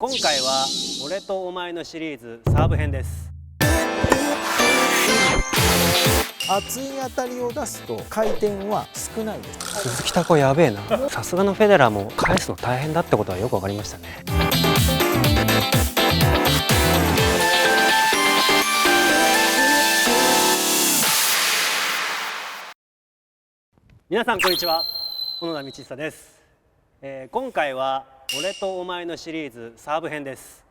今回は俺とお前のシリーズサーブ編です。熱い当たりを出すと回転は少ないです。鈴木拓也やべえな。さすがのフェデラーも返すの大変だってことはよく分かりましたね。皆さんこんにちは、小野田道久です。今回は俺とお前のシリーズサーブ編です。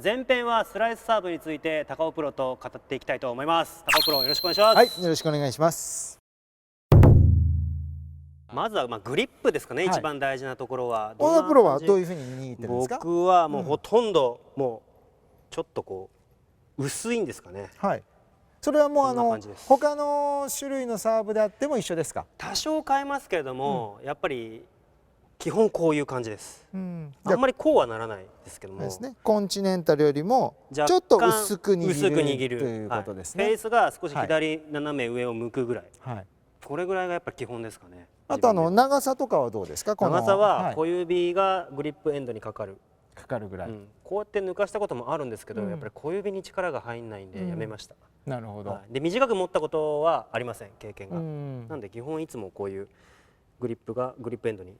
前編はスライスサーブについて高尾プロと語っていきたいと思います。高尾プロよろしくお願いします。はい、よろしくお願いします。まずはグリップですかね、はい、一番大事なところは。小田プロはどういうふうに握ってるんですか？僕はもうほとんどもうちょっとこう薄いんですかね。はい。それはもう他の種類のサーブであっても一緒ですか？多少変えますけれども、やっぱり基本こういう感じです。あんまりこうはならないですけども。ですね。コンチネンタルよりもちょっと薄く握るということですね。フェースが少し左斜め上を向くぐらい。はい。これぐらいがやっぱり基本ですかね。あと長さとかはどうですか？長さは小指がグリップエンドにかかるぐらい。こうやって抜かしたこともあるんですけど、やっぱり小指に力が入んないんでやめました。なるほど。で短く持ったことはありません、経験が。なんで基本いつもこういうグリップエンドに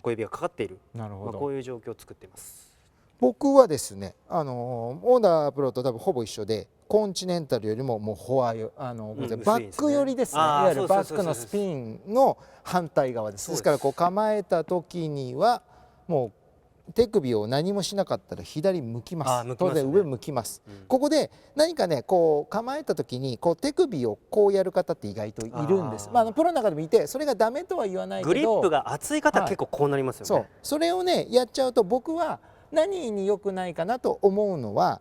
小指がかかっている。なるほど。こういう状況を作っています。僕はですね、オーダープロと多分ほぼ一緒で、コンチネンタルよりももうフォアよ、バック寄りですね。いわゆるバックのスピンの反対側です。ですからこう構えた時にはもう手首を何もしなかったら左向きます。当然上向きます。ここで何かねこう構えた時にこう手首をこうやる方って意外といるんです。プロの中でもいて、それがダメとは言わないけど、グリップが厚い方は結構こうなりますよね。それをねやっちゃうと、僕は何に良くないかなと思うのは、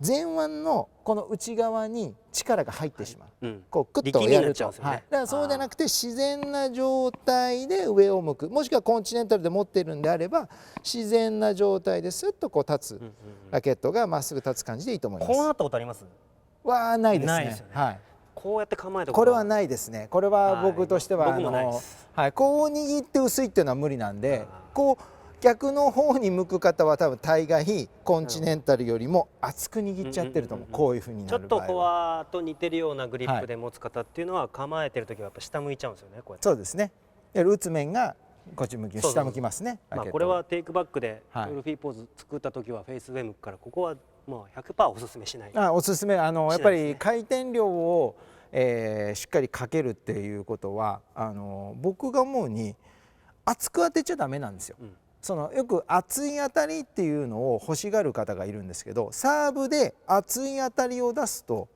前腕のこの内側に力が入ってしまう、こうクッとやると、だからそうじゃなくて自然な状態で上を向く、もしくはコンチネンタルで持っているんであれば自然な状態ですっとこう立つ、ラケットがまっすぐ立つ感じでいいと思います。こうなったことあります？はないですね。はい。こうやって構えたこれはないですね。これは僕としてはこう握って薄いっていうのは無理なんで、こう逆の方に向く方は多分大概コンチネンタルよりも厚く握っちゃってると思う。こういうふうになる場合は。ちょっとフォアと似てるようなグリップで持つ方っていうのは構えてる時はやっぱ下向いちゃうんですよね。こうやって。そうですね。打つ面がこっち向き、下向きますね。これはテイクバックでウルフィーポーズ作った時はフェイス上向くから、ここはもう 100% おすすめしない。おすすめ、やっぱり回転量をしっかりかけるっていうことは僕が思うに厚く当てちゃダメなんですよ。よく厚い当たりっていうのを欲しがる方がいるんですけど、サーブで厚い当たりを出すと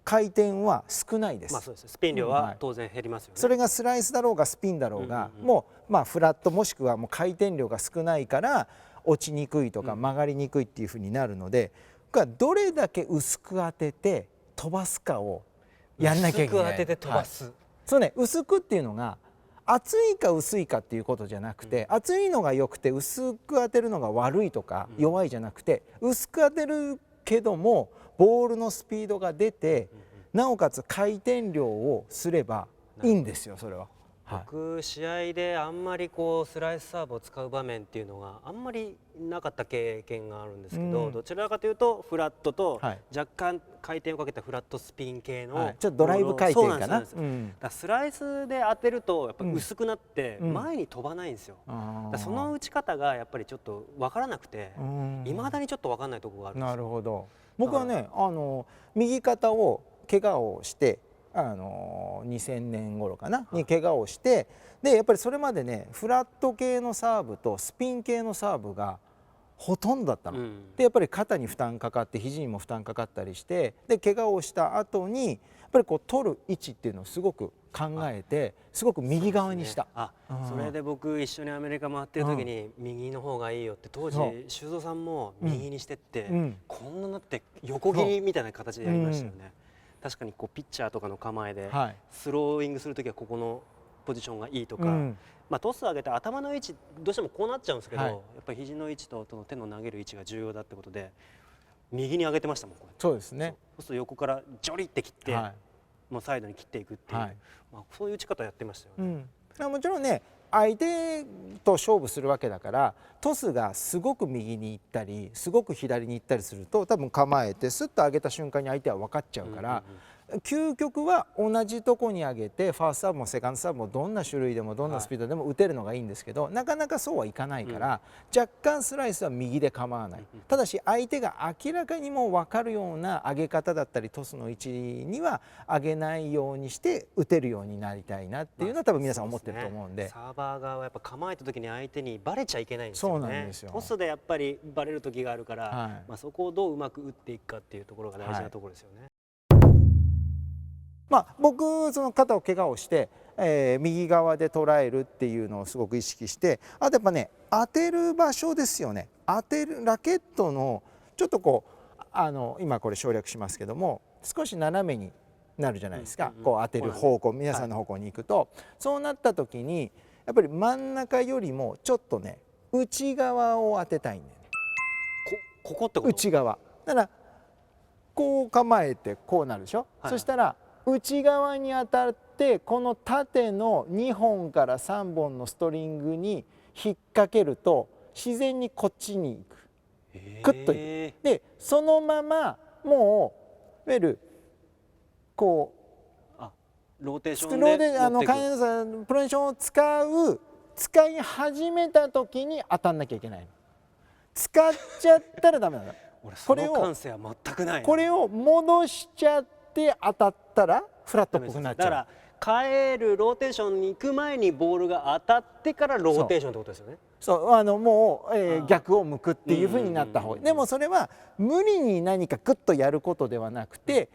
回転は少ないです。そうです。スピン量は当然減りますよね。それがスライスだろうがスピンだろうが、もうフラットもしくはもう回転量が少ないから落ちにくいとか曲がりにくいっていうふうになるので、どれだけ薄く当てて飛ばすかをやんなきゃいけない。薄く当てて飛ばす。そうね、薄くっていうのが厚いか薄いかっていうことじゃなくて、厚いのが良くて薄く当てるのが悪いとか弱いじゃなくて、薄く当てるけどもボールのスピードが出て、なおかつ回転量をすればいいんですよ、それは。僕試合であんまりこうスライスサーブを使う場面っていうのがあんまりなかった経験があるんですけど、どちらかというとフラットと若干回転をかけたフラットスピン系のちょっとドライブ回転かな。スライスで当てるとやっぱ薄くなって前に飛ばないんですよ。その打ち方がやっぱりちょっと分からなくて、いまだにちょっと分からないところがあるんですよ。なるほど。僕はね右肩を怪我をして2000年頃かなに怪我をして、でやっぱりそれまでねフラット系のサーブとスピン系のサーブがほとんどだったの。でやっぱり肩に負担かかって肘にも負担かかったりして、で怪我をした後にやっぱりこう取る位置っていうのをすごく考えて、すごく右側にした。それで僕一緒にアメリカ回ってる時に右の方がいいよって当時修造さんも右にしてって、こんななって横切りみたいな形でやりましたよね。確かにこうピッチャーとかの構えでスローイングする時はここのポジションがいいとか、トス上げて頭の位置どうしてもこうなっちゃうんですけど、やっぱり肘の位置と手の投げる位置が重要だってことで右に上げてましたもん。そうですね。そうすると横からジョリって切って、もうサイドに切っていくっていう、そういう打ち方やってましたよね。もちろんね相手と勝負するわけだからトスがすごく右に行ったりすごく左に行ったりすると多分構えてスッと上げた瞬間に相手は分かっちゃうから、究極は同じとこに上げてファーストサーブもセカンドサーブもどんな種類でもどんなスピードでも打てるのがいいんですけど、なかなかそうはいかないから、若干スライスは右で構わない、ただし相手が明らかにもう分かるような上げ方だったりトスの位置には上げないようにして打てるようになりたいなっていうのは多分皆さん思ってると思うんで、サーバー側はやっぱ構えた時に相手にバレちゃいけないんですよね。そうなんですよ。トスでやっぱりバレる時があるから、そこをどううまく打っていくかっていうところが大事なところですよね。僕その肩を怪我をして、右側で捉えるっていうのをすごく意識して、あとやっぱね当てる場所ですよね。当てるラケットのちょっとこう今これ省略しますけども少し斜めになるじゃないですか、こう当てる方向、皆さんの方向に行くと、そうなった時にやっぱり真ん中よりもちょっとね内側を当てたいんだよね。ここってこと？内側だからこう構えてこうなるでしょ、そしたら内側に当たってこの縦の2本から3本のストリングに引っ掛けると自然にこっちに行く、クッといく。でそのままもういわゆるこうローテーションでプロジェクションを使い始めた時に当たんなきゃいけないの。使っちゃったらダメなの。俺その感性は全くない。これを戻しちゃって当たったらフラットっぽくなっちゃう。だから変えるローテーションに行く前にボールが当たってからローテーションってことですよね。そうもう、逆を向くっていう風になった方がいい。でもそれは無理に何かグッとやることではなくて、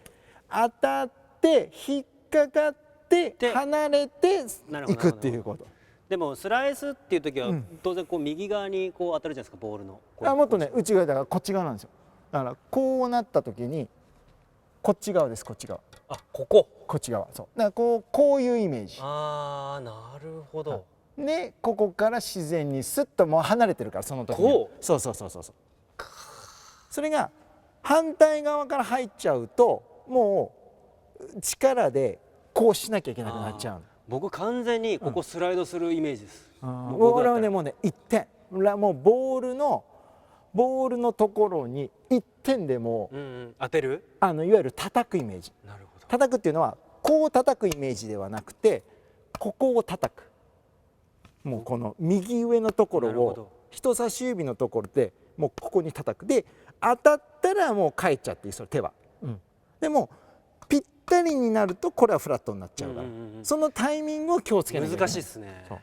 当たって引っかかって離れていくっていうこと。でもスライスっていう時は当然こう右側にこう当たるじゃないですか、ボールの。もっとね内側だからこっち側なんですよ。だからこうなった時にこっち側です、こっち側。こっち側。そうだからこういうイメージ。ああ、なるほど。でここから自然にスッともう離れてるからその時に。そう。それが反対側から入っちゃうともう力でこうしなきゃいけなくなっちゃう。僕完全にここスライドするイメージです。俺はねもうね1点、もうボールのところに1点でも当てる、いわゆる叩くイメージ。なるほど。叩くっていうのはこう叩くイメージではなくてここを叩く。もうこの右上のところを人差し指のところでもうここに叩く。で当たったらもう帰っちゃっていい、それ手は。でもぴったりになるとこれはフラットになっちゃうから、そのタイミングを気をつけなきゃいけない。難しいですね。だか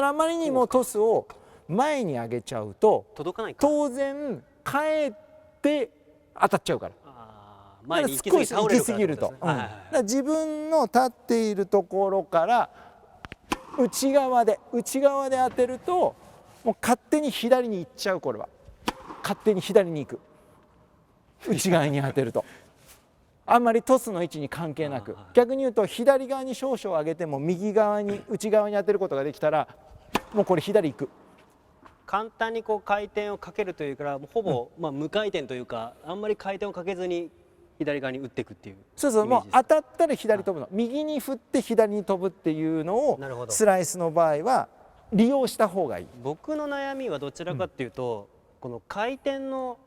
らあまりにもトスを前に上げちゃうと届かないか、当然かえって当たっちゃうから。前に行き過ぎると、自分の立っているところから内側で当てるともう勝手に左に行っちゃう。これは勝手に左に行く、内側に当てるとあんまりトスの位置に関係なく、逆に言うと左側に少々上げても右側に内側に当てることができたらもうこれ左行く。簡単にこう回転をかけるというからほぼ無回転というか、あんまり回転をかけずに左側に打っていくっていう。そうもう当たったら左飛ぶの、右に振って左に飛ぶっていうのをスライスの場合は利用した方がいい。僕の悩みはどちらかっていうと、この回転の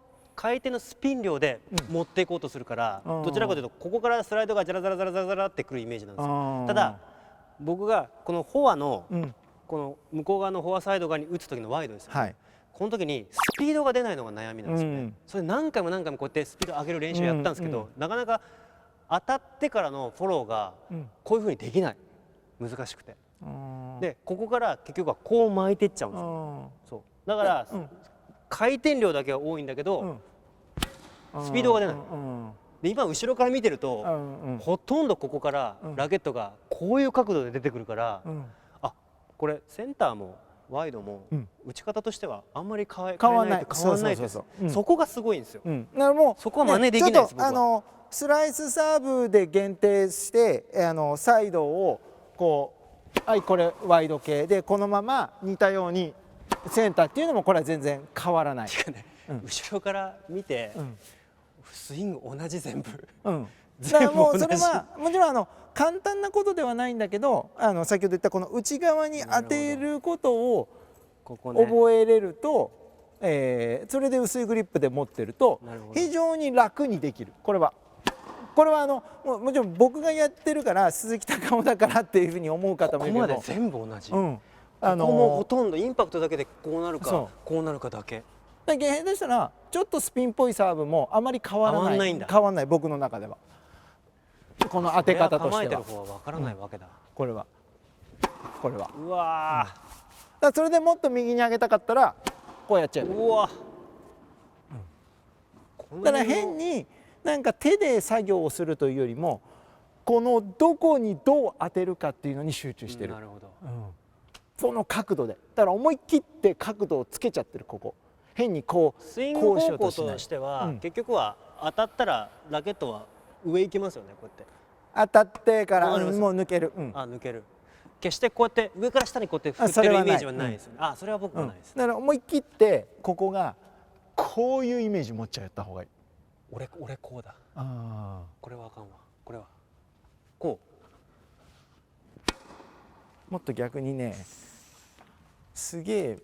スピン量で持っていこうとするから、どちらかというとここからスライドがザラザラザラザラザラってくるイメージなんですよ。ただ僕がこのフォアのこの向こう側のフォアサイド側に打つ時のワイドですよね、この時にスピードが出ないのが悩みなんですよね。それ何回もこうやってスピード上げる練習やったんですけど、なかなか当たってからのフォローがこういうふうにできない、難しくて。でここから結局はこう巻いていっちゃうんですよ。そうだから回転量だけは多いんだけど、スピードが出ない。で今後ろから見てると、ほとんどここからラケットがこういう角度で出てくるから、これセンターもワイドも打ち方としてはあんまり変わらないです。そこがすごいんですよ。そこは真似できないです。僕はスライスサーブで限定してサイドをこうこれワイド系でこのまま似たようにセンターっていうのもこれは全然変わらない。後ろから見てスイング同じ全部だからもうそれはもちろん簡単なことではないんだけど、先ほど言ったこの内側に当てることをここね覚えれると、それで薄いグリップで持ってると非常に楽にできる。これはもちろん僕がやってるから鈴木孝夫だからっていうふうに思う方もいるけど、ここまで全部同じ、うん、ここもほとんどインパクトだけでこうなるかこうなるかだけだけど下手したらちょっとスピンっぽいサーブもあまり変わらない、変わらない僕の中では。この当て方としては構えてる方は分からないわけだ、これはうわだからそれでもっと右に上げたかったらこうやっちゃう。うわ、だから変になんか手で作業をするというよりもこのどこにどう当てるかっていうのに集中してる、なるほど、その角度でだから思い切って角度をつけちゃってる。ここ変にこうスイング方向としては、結局は当たったらラケットは上行きますよね。こうやって当たってからもう抜ける、抜ける。決してこうやって上から下にこうやって振ってるイメージはないですよね。それは僕もないです。だから思い切ってここがこういうイメージ持っちゃった方がいい。俺こうだ。これはあかんわ。これはこう。もっと逆にね、すげ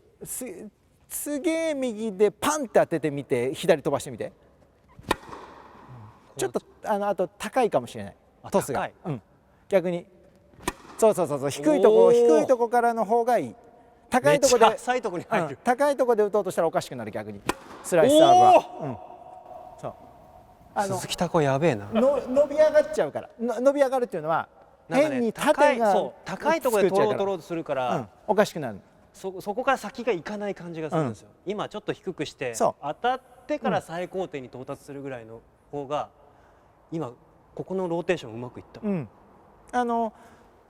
え右でパンって当ててみて左飛ばしてみて。ちょっとあと高いかもしれない。トスが。逆に。そう低いとこからの方がいい。高いとこで浅いとこに入る。高いとこで打とうとしたらおかしくなる。逆にスライスサーブは。鈴木孝夫やべえな。伸び上がっちゃうから。伸び上がるっていうのは変に縦が高いところで取ろうとするからおかしくなる。そこから先がいかない感じがするんですよ。今ちょっと低くして当たってから最高点に到達するぐらいの方が今ここのローテーションうまくいった。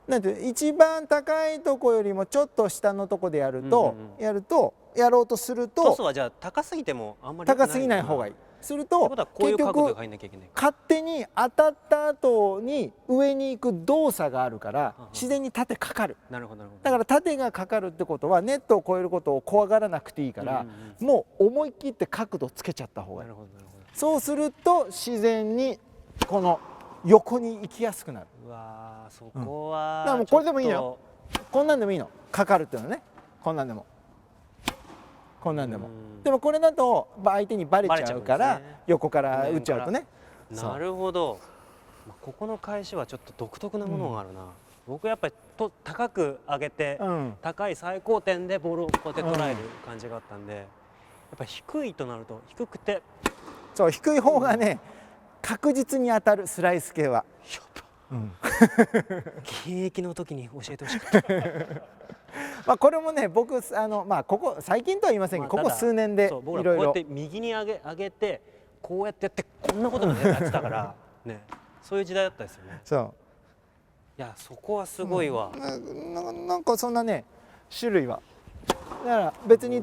なんて一番高いとこよりもちょっと下のとこでやろうとするとトスはじゃあ高すぎてもあんまり高すぎない方がいい。すると結局勝手に当たった後に上に行く動作があるから自然に縦かかる。だから縦がかかるってことはネットを越えることを怖がらなくていいからもう思い切って角度つけちゃった方がいい。そうすると自然にこの横に行きやすくなる。うわそこはだからもうこれでもいいのよ。こんなんでもいいの。かかるっていうのはね。こんなんでも。でもこれだと相手にバレちゃうから横から打っちゃうとね。なるほど。ここの返しはちょっと独特なものがあるな。僕やっぱり高く上げて高い最高点でボールをこうやって捉える感じがあったんで、やっぱり低いとなると低くてそう低い方がね確実に当たるスライス系は。現役の時に教えてほしかった。これもね僕ここ最近とは言いませんけどここ数年でいろいろこうやって右に上げてこうやってやってこんなことまでやってたからねそういう時代だったですよね。いやそこはすごいわ。なんかそんなね種類はだから別に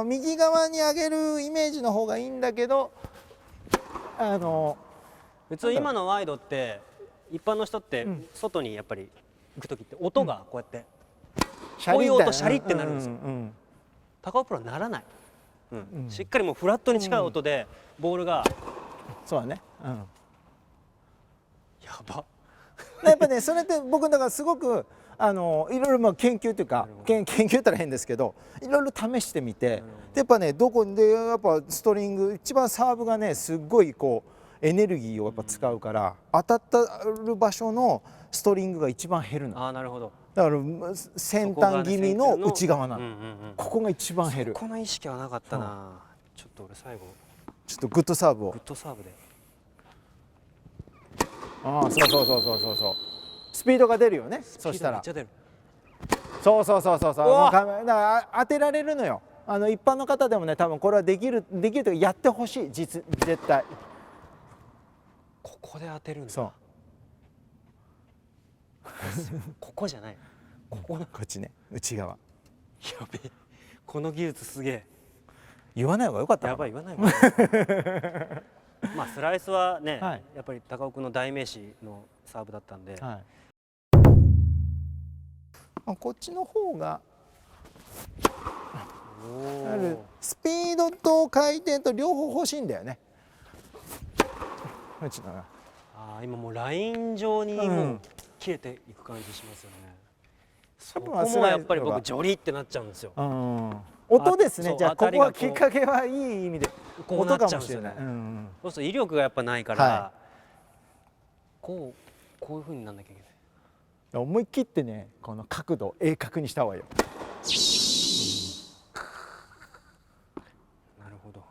右側に上げるイメージの方がいいんだけど普通今のワイドって一般の人って外にやっぱり行く時って音がこうやってこういう音シャリってなるんですよ。高尾プロはならない。しっかりもうフラットに近い音でボールがそうだね。やば。やっぱねそれって僕だからすごくいろいろ研究というか研究って言ったら変ですけどいろいろ試してみてやっぱねどこでやっぱストリング一番サーブがねすっごいこうエネルギーをやっぱ使うから当たったる場所のストリングが一番減るの。なるほど。だから先端気味の内側なの。ここが一番減る。この意識はなかったな。ちょっと俺最後ちょっとグッドサーブを。グッドサーブで。そうスピードが出るよね。そしたらそうだから当てられるのよ。一般の方でもね多分これはできるとやってほしい。絶対ここで当てるんだ。そうここじゃない。こっちね内側。やべえこの技術すげえ。言わない方がよかった。やばい言わない方がスライスはね、やっぱり高尾君の代名詞のサーブだったんで、こっちの方がスピードと回転と両方欲しいんだよね。今もうライン上にもう切れていく感じしますよね。そこもやっぱり僕ジョリってなっちゃうんですよ。音ですね。じゃあここはきっかけはいい意味でこうなっちゃうんですよね。そうすると威力がやっぱないから、こういう風になんなきゃいけない。思い切ってね、この角度を鋭角にした方がいいよ。なるほど。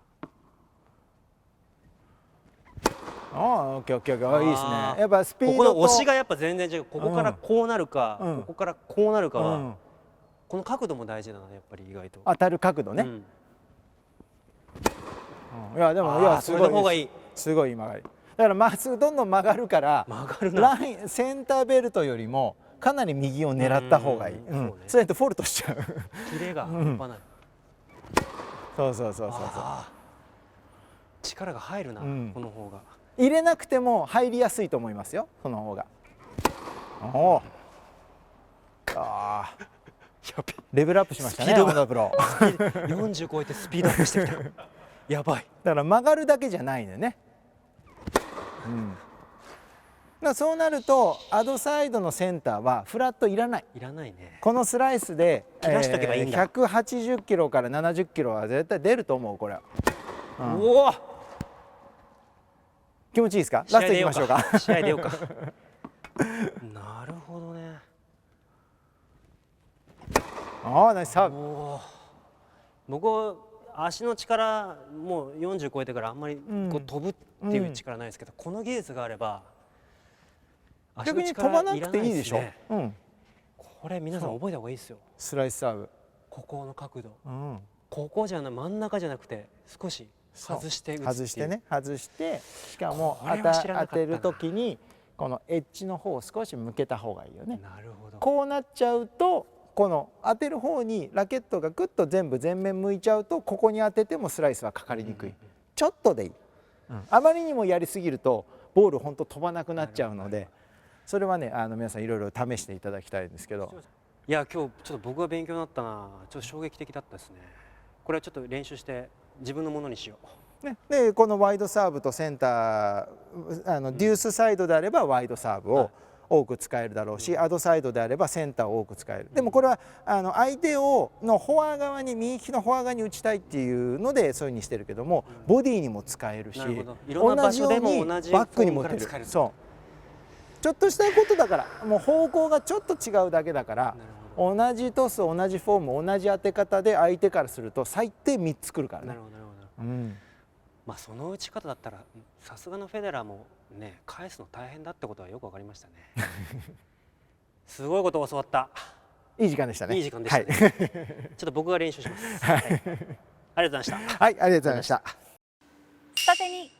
オッケーオッケーオッケー、いいですね。やっぱスピードとここの押しがやっぱ全然違う。ここからこうなるか、ここからこうなるかは、この角度も大事だな、やっぱり意外と。当たる角度ね。いやでもすごいすごい曲がり。だからまっすぐどんどん曲がるからラインセンターベルトよりもかなり右を狙った方がいい。そうやってフォルトしちゃう。キレが半端ない。そう。力が入るな、この方が。入れなくても入りやすいと思いますよ、その方が。おお。レベルアップしましたね、本田プロ。40超えてスピードアップしてきた。やばい。だから曲がるだけじゃないのよね。そうなるとアドサイドのセンターはフラットいらない。いらないね。このスライスで180キロから70キロは絶対出ると思う、これは。おお。気持ちいいですか？ラストいきましょうか。試合出ようか。なるほどね。ナイスサーブ。僕足の力もう40超えてからあんまりこう飛ぶっていう力ないですけど、この技術があれば逆に飛ばなくていいでしょ。これ皆さん覚えた方がいいですよ。スライスサーブ、ここの角度、ここじゃない、真ん中じゃなくて少し外して打つ。外してね、外して、しかも当てる時にこのエッジの方を少し向けた方がいいよね。なるほど。こうなっちゃうとこの当てる方にラケットがグッと全部前面向いちゃうと、ここに当ててもスライスはかかりにくい。ちょっとでいい。あまりにもやりすぎるとボール本当飛ばなくなっちゃうので、それはね皆さんいろいろ試していただきたいんですけど。いや今日ちょっと僕が勉強になったな。ちょっと衝撃的だったですね。これはちょっと練習して自分のものにしよう。でこのワイドサーブとセンターデュースサイドであればワイドサーブを多く使えるだろうし、アドサイドであればセンターを多く使える。でもこれは相手のフォア側に、右利きのフォア側に打ちたいっていうのでそういうふうにしてるけども、ボディにも使えるし、同じようにバックにも打てる。そうちょっとしたことだから、もう方向がちょっと違うだけだから、同じトス、同じフォーム、同じ当て方で相手からすると最低3つくるからね。まあその打ち方だったらさすがのフェデラーもね、返すの大変だってことはよく分かりましたね。すごいことを教わった。いい時間でしたね。いい時間でしたね。ちょっと僕が練習します。ありがとうございました。はい、ありがとうございました。下手に。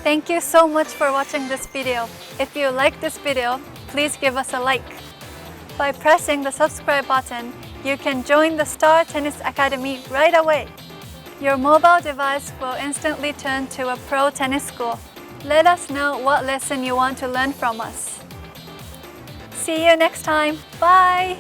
Thank you so much for watching this video. If you like this video, please give us a like. By pressing the subscribe button, you can join the Star Tennis Academy right away. Your mobile device will instantly turn to a pro tennis school. Let us know what lesson you want to learn from us. See you next time. Bye!